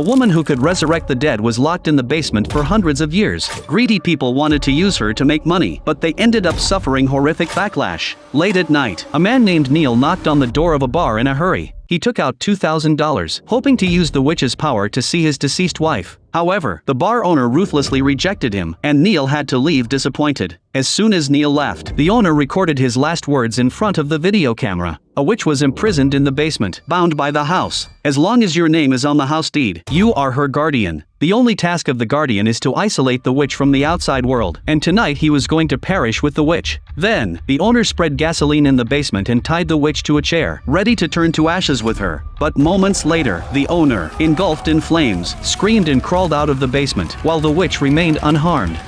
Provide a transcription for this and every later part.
A woman who could resurrect the dead was locked in the basement for hundreds of years. Greedy people wanted to use her to make money, but they ended up suffering horrific backlash. Late at night, a man named Neil knocked on the door of a bar in a hurry. He took out $2,000, hoping to use the witch's power to see his deceased wife. However, the bar owner ruthlessly rejected him, and Neil had to leave disappointed. As soon as Neil left, the owner recorded his last words in front of the video camera. A witch was imprisoned in the basement, bound by the house. As long as your name is on the house deed, you are her guardian. The only task of the guardian is to isolate the witch from the outside world, and tonight he was going to perish with the witch. Then, the owner spread gasoline in the basement and tied the witch to a chair, ready to turn to ashes with her. But moments later, the owner, engulfed in flames, screamed and crawled out of the basement, while the witch remained unharmed.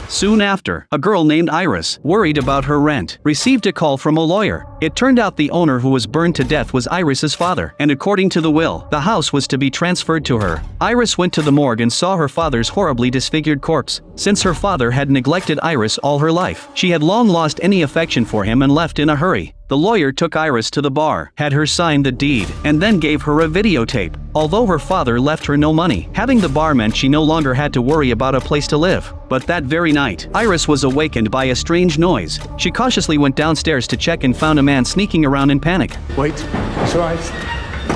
Soon after, a girl named Iris, worried about her rent, received a call from a lawyer. It turned out the owner who was burned to death was Iris's father, and according to the will, the house was to be transferred to her. Iris went to the morgue and saw her father's horribly disfigured corpse. Since her father had neglected Iris all her life, she had long lost any affection for him and left in a hurry. The lawyer took Iris to the bar, had her sign the deed, and then gave her a videotape. Although her father left her no money, having the bar meant she no longer had to worry about a place to live. But that very night, Iris was awakened by a strange noise. She cautiously went downstairs to check and found a man sneaking around in panic. Wait, it's alright.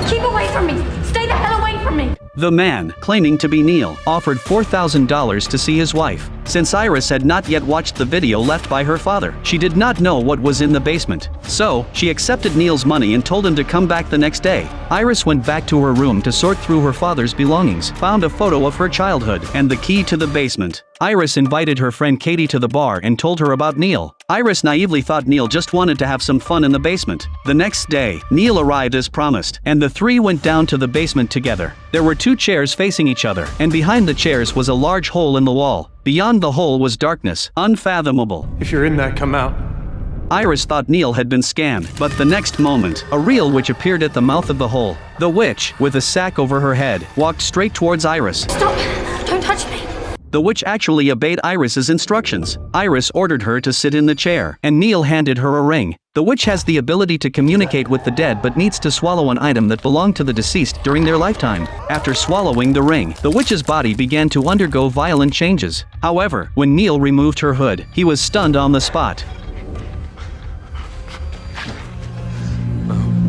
Keep away from me! Stay the hell away from me! The man, claiming to be Neil, offered $4,000 to see his wife. Since Iris had not yet watched the video left by her father, she did not know what was in the basement. So, she accepted Neil's money and told him to come back the next day. Iris went back to her room to sort through her father's belongings, found a photo of her childhood, and the key to the basement. Iris invited her friend Katie to the bar and told her about Neil. Iris naively thought Neil just wanted to have some fun in the basement. The next day, Neil arrived as promised, and the three went down to the basement together. There were two chairs facing each other, and behind the chairs was a large hole in the wall. Beyond the hole was darkness, unfathomable. If you're in that, come out. Iris thought Neil had been scammed, but the next moment, a real witch appeared at the mouth of the hole. The witch, with a sack over her head, walked straight towards Iris. Stop! Don't touch me! The witch actually obeyed Iris's instructions. Iris ordered her to sit in the chair, and Neil handed her a ring. The witch has the ability to communicate with the dead but needs to swallow an item that belonged to the deceased during their lifetime. After swallowing the ring, the witch's body began to undergo violent changes. However, when Neil removed her hood, he was stunned on the spot.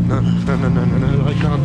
No,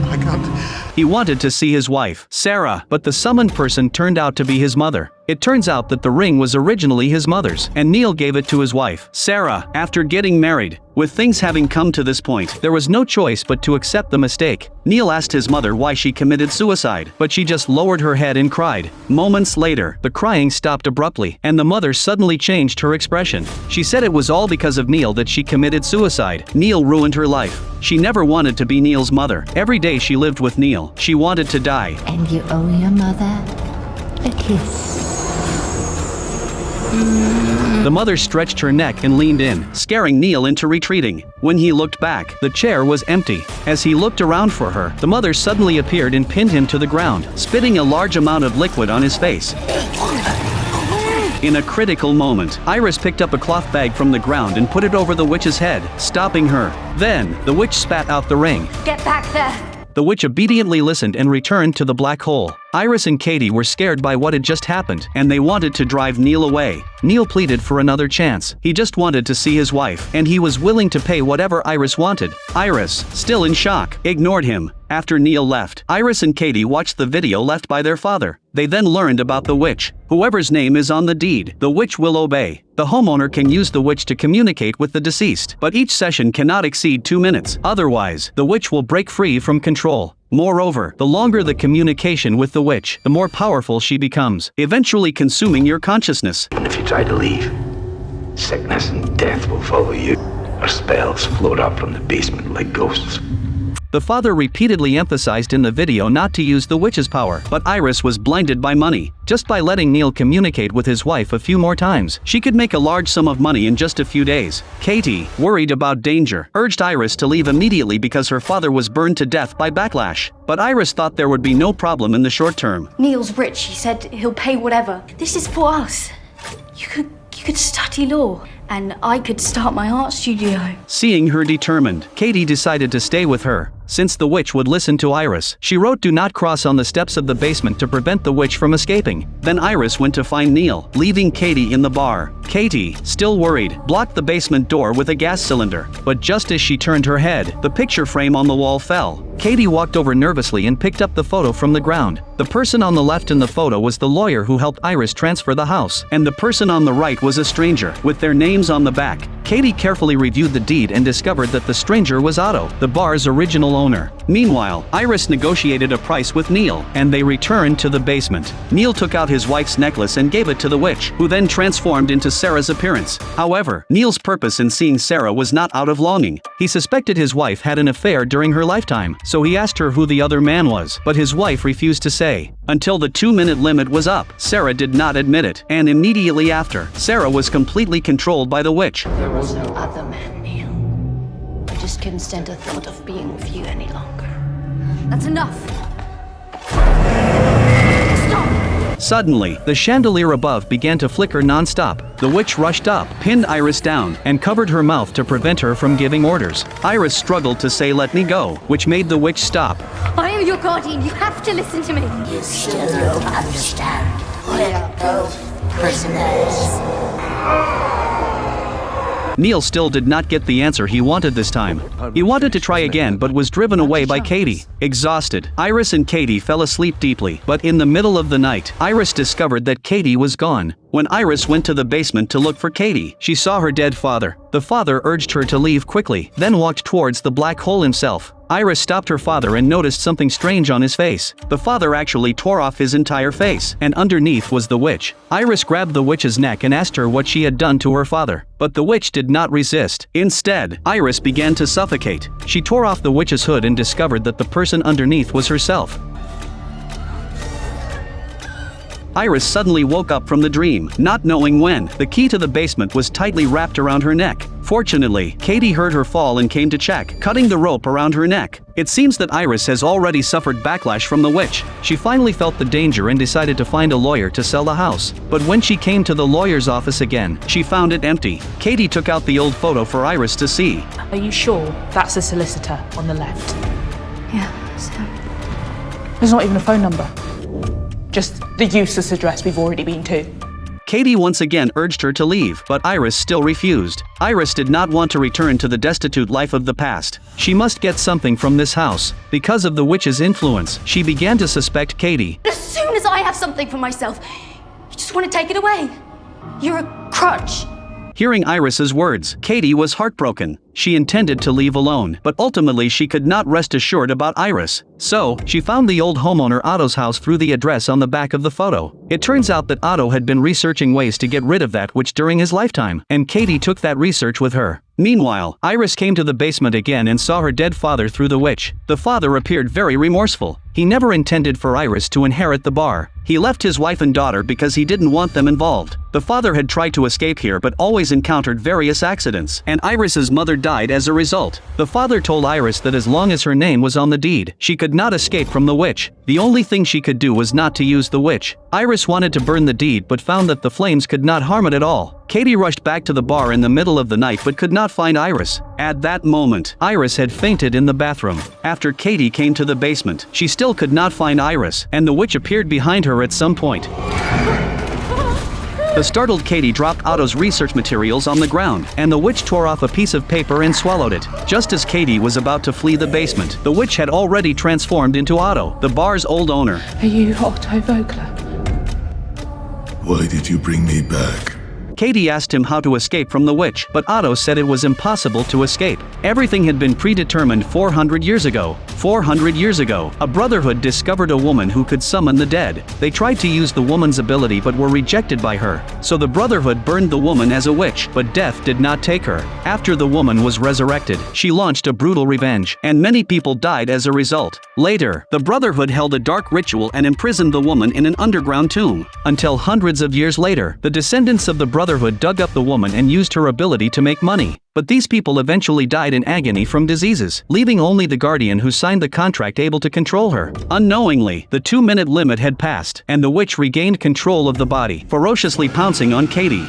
I can't. He wanted to see his wife, Sarah, but the summoned person turned out to be his mother. It turns out that the ring was originally his mother's, and Neil gave it to his wife, Sarah, after getting married. With things having come to this point, there was no choice but to accept the mistake. Neil asked his mother why she committed suicide, but she just lowered her head and cried. Moments later, the crying stopped abruptly, and the mother suddenly changed her expression. She said it was all because of Neil that she committed suicide. Neil ruined her life. She never wanted to be Neil's mother. Every day she lived with Neil, she wanted to die. And you owe your mother a kiss. The mother stretched her neck and leaned in, scaring Neil into retreating. When he looked back, the chair was empty. As he looked around for her, the mother suddenly appeared and pinned him to the ground, spitting a large amount of liquid on his face. In a critical moment, Iris picked up a cloth bag from the ground and put it over the witch's head, stopping her. Then, the witch spat out the ring. Get back there! The witch obediently listened and returned to the black hole. Iris and Katie were scared by what had just happened, and they wanted to drive Neil away. Neil pleaded for another chance. He just wanted to see his wife, and he was willing to pay whatever Iris wanted. Iris, still in shock, ignored him. After Neil left, Iris and Katie watched the video left by their father. They then learned about the witch. Whoever's name is on the deed, the witch will obey. The homeowner can use the witch to communicate with the deceased, but each session cannot exceed 2 minutes. Otherwise, the witch will break free from control. Moreover, the longer the communication with the witch, the more powerful she becomes, eventually consuming your consciousness. If you try to leave, sickness and death will follow you. Our spells float up from the basement like ghosts. The father repeatedly emphasized in the video not to use the witch's power, but Iris was blinded by money. Just by letting Neil communicate with his wife a few more times, she could make a large sum of money in just a few days. Katie, worried about danger, urged Iris to leave immediately because her father was burned to death by backlash. But Iris thought there would be no problem in the short term. Neil's rich, he said he'll pay whatever. This is for us. You could study law, and I could start my art studio. Seeing her determined, Katie decided to stay with her. since the witch would listen to Iris. She wrote "Do not cross" on the steps of the basement to prevent the witch from escaping. Then Iris went to find Neil, leaving Katie in the bar. Katie, still worried, blocked the basement door with a gas cylinder. But just as she turned her head, the picture frame on the wall fell. Katie walked over nervously and picked up the photo from the ground. The person on the left in the photo was the lawyer who helped Iris transfer the house, and the person on the right was a stranger, with their names on the back. Katie carefully reviewed the deed and discovered that the stranger was Otto, the bar's original owner. Meanwhile, Iris negotiated a price with Neil, and they returned to the basement. Neil took out his wife's necklace and gave it to the witch, who then transformed into Sarah's appearance. However, Neil's purpose in seeing Sarah was not out of longing. He suspected his wife had an affair during her lifetime, so he asked her who the other man was, but his wife refused to say. Until the 2-minute limit was up, Sarah did not admit it, and immediately after, Sarah was completely controlled by the witch. There was no other man, Neil. I just couldn't stand the thought of being with you any longer. That's enough. Stop! Suddenly, the chandelier above began to flicker non-stop. The witch rushed up, pinned Iris down, and covered her mouth to prevent her from giving orders. Iris struggled to say "let me go," which made the witch stop. I am your guardian. You have to listen to me. You still don't understand. We are both prisoners. Neil still did not get the answer he wanted this time. He wanted to try again but was driven away by Katie. Exhausted, Iris and Katie fell asleep deeply, but in the middle of the night, Iris discovered that Katie was gone. When Iris went to the basement to look for Katie, she saw her dead father. The father urged her to leave quickly, then walked towards the black hole himself. Iris stopped her father and noticed something strange on his face. The father actually tore off his entire face, and underneath was the witch. Iris grabbed the witch's neck and asked her what she had done to her father. But the witch did not resist. Instead, Iris began to suffocate. She tore off the witch's hood and discovered that the person underneath was herself. Iris suddenly woke up from the dream, not knowing when. The key to the basement was tightly wrapped around her neck. Fortunately, Katie heard her fall and came to check, cutting the rope around her neck. It seems that Iris has already suffered backlash from the witch. She finally felt the danger and decided to find a lawyer to sell the house. But when she came to the lawyer's office again, she found it empty. Katie took out the old photo for Iris to see. Are you sure that's a solicitor on the left? Yeah, so... There's not even a phone number. Just the useless address we've already been to. Katie once again urged her to leave, but Iris still refused. Iris did not want to return to the destitute life of the past. She must get something from this house. Because of the witch's influence, she began to suspect Katie. As soon as I have something for myself, you just want to take it away. You're a crutch. Hearing Iris's words, Katie was heartbroken. She intended to leave alone, but ultimately she could not rest assured about Iris. So, she found the old homeowner Otto's house through the address on the back of the photo. It turns out that Otto had been researching ways to get rid of that witch during his lifetime, and Katie took that research with her. Meanwhile, Iris came to the basement again and saw her dead father through the witch. The father appeared very remorseful. He never intended for Iris to inherit the bar. He left his wife and daughter because he didn't want them involved. The father had tried to escape here but always encountered various accidents, and Iris's mother died as a result. The father told Iris that as long as her name was on the deed, she could not escape from the witch. The only thing she could do was not to use the witch. Iris wanted to burn the deed but found that the flames could not harm it at all. Katie rushed back to the bar in the middle of the night but could not find Iris. At that moment, Iris had fainted in the bathroom. After Katie came to the basement, she still could not find Iris, and the witch appeared behind her at some point. The startled Katie dropped Otto's research materials on the ground, and the witch tore off a piece of paper and swallowed it. Just as Katie was about to flee the basement, the witch had already transformed into Otto, the bar's old owner. Are you Otto Vogler? Why did you bring me back? Katie asked him how to escape from the witch, but Otto said it was impossible to escape. Everything had been predetermined 400 years ago. 400 years ago, a brotherhood discovered a woman who could summon the dead. They tried to use the woman's ability but were rejected by her. So the brotherhood burned the woman as a witch, but death did not take her. After the woman was resurrected, she launched a brutal revenge, and many people died as a result. Later, the brotherhood held a dark ritual and imprisoned the woman in an underground tomb. Until hundreds of years later, the descendants of the brotherhood dug up the woman and used her ability to make money. But these people eventually died in agony from diseases, leaving only the guardian who signed the contract able to control her. Unknowingly, the 2-minute limit had passed, and the witch regained control of the body, ferociously pouncing on Katie.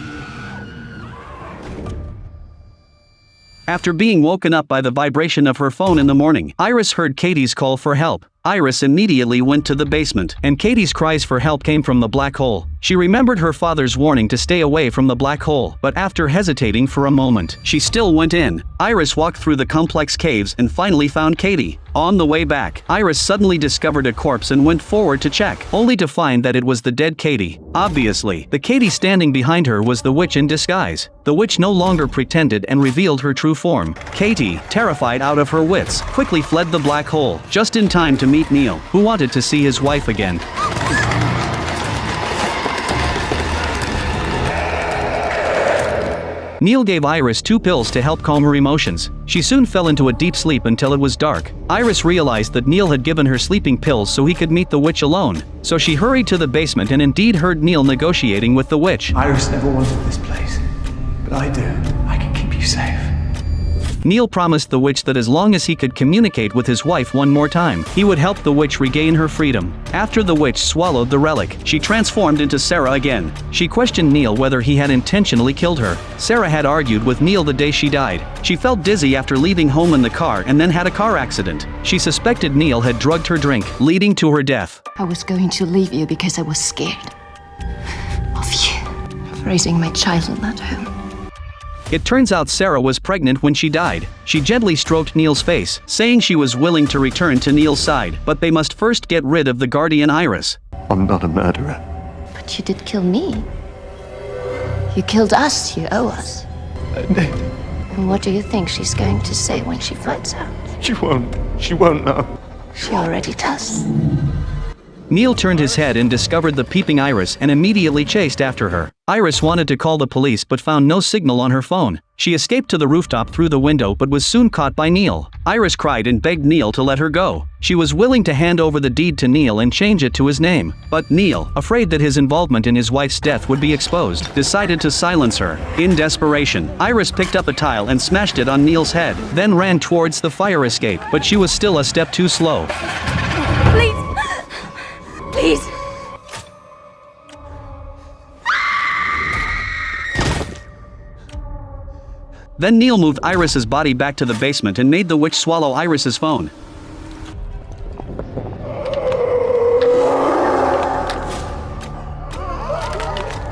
After being woken up by the vibration of her phone in the morning, Iris heard Katie's call for help. Iris immediately went to the basement, and Katie's cries for help came from the black hole. She remembered her father's warning to stay away from the black hole, but after hesitating for a moment, she still went in. Iris walked through the complex caves and finally found Katie. On the way back, Iris suddenly discovered a corpse and went forward to check, only to find that it was the dead Katie. Obviously, the Katie standing behind her was the witch in disguise. The witch no longer pretended and revealed her true form. Katie, terrified out of her wits, quickly fled the black hole, just in time to meet Neil, who wanted to see his wife again. Neil gave Iris 2 pills to help calm her emotions. She soon fell into a deep sleep until it was dark. Iris realized that Neil had given her sleeping pills so he could meet the witch alone. So she hurried to the basement and indeed heard Neil negotiating with the witch. Iris never wanted this place, but I do. I can keep you safe. Neil promised the witch that as long as he could communicate with his wife one more time, he would help the witch regain her freedom. After the witch swallowed the relic, she transformed into Sarah again. She questioned Neil whether he had intentionally killed her. Sarah had argued with Neil the day she died. She felt dizzy after leaving home in the car and then had a car accident. She suspected Neil had drugged her drink, leading to her death. I was going to leave you because I was scared of you, of raising my child in that home. It turns out Sarah was pregnant when she died. She gently stroked Neil's face, saying she was willing to return to Neil's side, but they must first get rid of the guardian Iris. I'm not a murderer. But you did kill me. You killed us, you owe us. I did. And what do you think she's going to say when she finds out? She won't know. She already does. Neil turned his head and discovered the peeping Iris and immediately chased after her. Iris wanted to call the police but found no signal on her phone. She escaped to the rooftop through the window but was soon caught by Neil. Iris cried and begged Neil to let her go. She was willing to hand over the deed to Neil and change it to his name. But Neil, afraid that his involvement in his wife's death would be exposed, decided to silence her. In desperation, Iris picked up a tile and smashed it on Neil's head, then ran towards the fire escape, but she was still a step too slow. Please. Then Neil moved Iris's body back to the basement and made the witch swallow Iris's phone.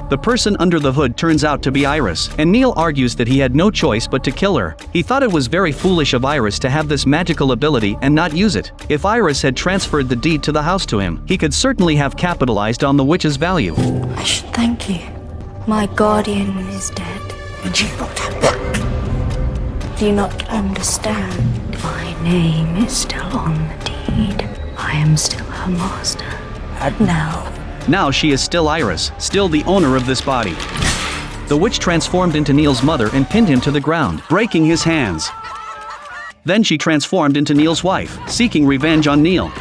The person under the hood turns out to be Iris, and Neil argues that he had no choice but to kill her. He thought it was very foolish of Iris to have this magical ability and not use it. If Iris had transferred the deed to the house to him, he could certainly have capitalized on the witch's value. I should thank you. My guardian is dead, and you got her back. Do you not understand? My name is still on the deed. I am still her master. And now she is still Iris, still the owner of this body. The witch transformed into Neil's mother and pinned him to the ground, breaking his hands. Then she transformed into Neil's wife, seeking revenge on Neil.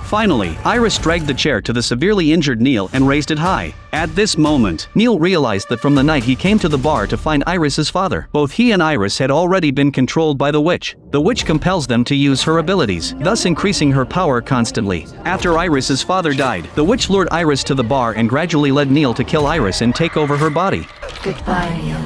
Finally, Iris dragged the chair to the severely injured Neil and raised it high. At this moment, Neil realized that from the night he came to the bar to find Iris's father, both he and Iris had already been controlled by the witch. The witch compels them to use her abilities, thus increasing her power constantly. After Iris's father died, the witch lured Iris to the bar and gradually led Neil to kill Iris and take over her body. Goodbye, Neil.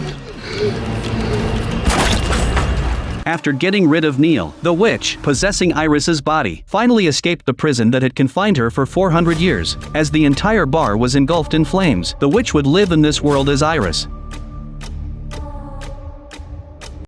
After getting rid of Neil, the witch, possessing Iris's body, finally escaped the prison that had confined her for 400 years. As the entire bar was engulfed in flames, the witch would live in this world as Iris.